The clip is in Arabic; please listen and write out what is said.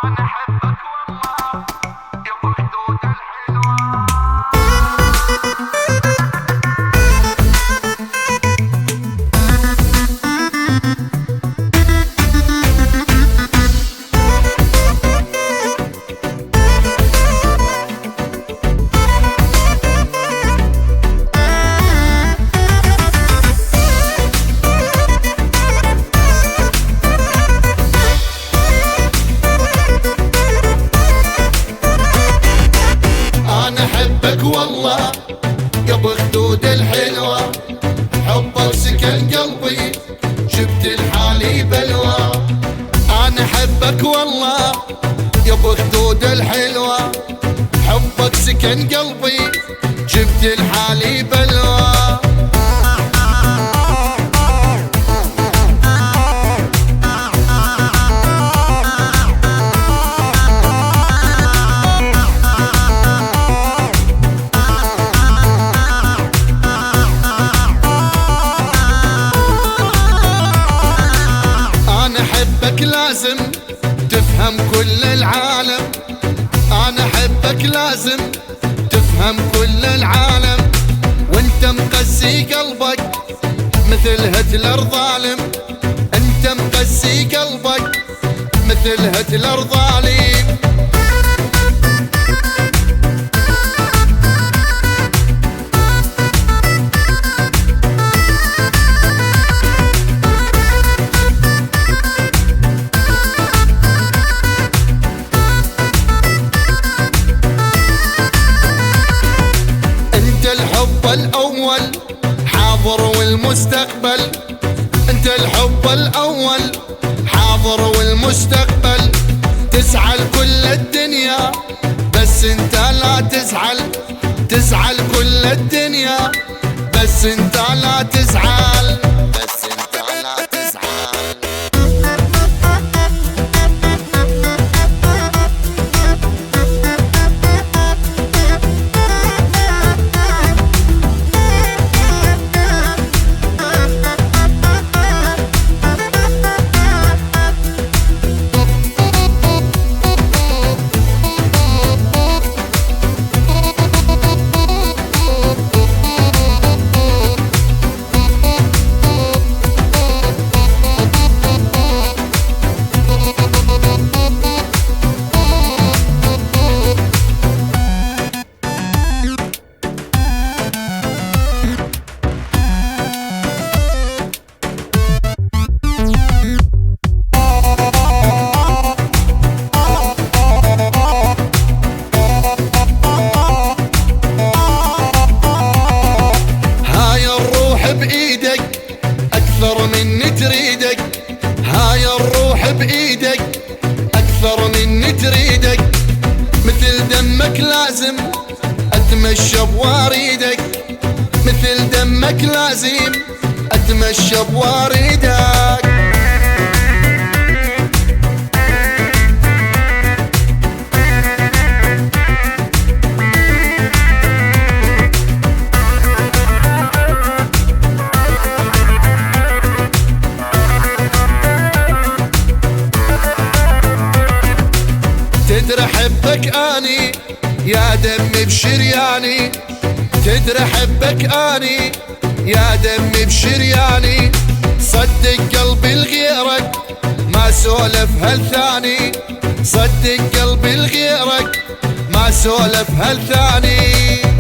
أنا أحبك والله يا أبو خدود الحلوة. أنا أحبك والله يا أبو خدود الحلوة، حبك سكن قلبي جبت لحالي بلوى. أنا أحبك والله يا أبو خدود الحلوة، حبك سكن قلبي جبت لحالي بلوى. أحبك لازم تفهم كل العالم، أنا أحبك لازم تفهم كل العالم، وانت مقسي قلبك مثل هتلر ظالم، انت مقسي قلبك مثل هتلر ظالم. الحب الأول حاضر والمستقبل، انت الحب الأول حاضر والمستقبل، تزعل كل الدنيا بس انت لا تزعل، تزعل كل الدنيا بس انت لا تزعل، بس انت لا تزعل. بإيدك أكثر من تريدك، هاي الروح بإيدك أكثر من تريدك، مثل دمك لازم أتمشى بواريدك، مثل دمك لازم أتمشى بواريدك. تدري حبك اني يا دمي بشرياني، تدري حبك اني يا دمي بشرياني، صدق قلبي لغيرك ما سولف هالثاني، صدق قلبي لغيرك ما سولف هالثاني.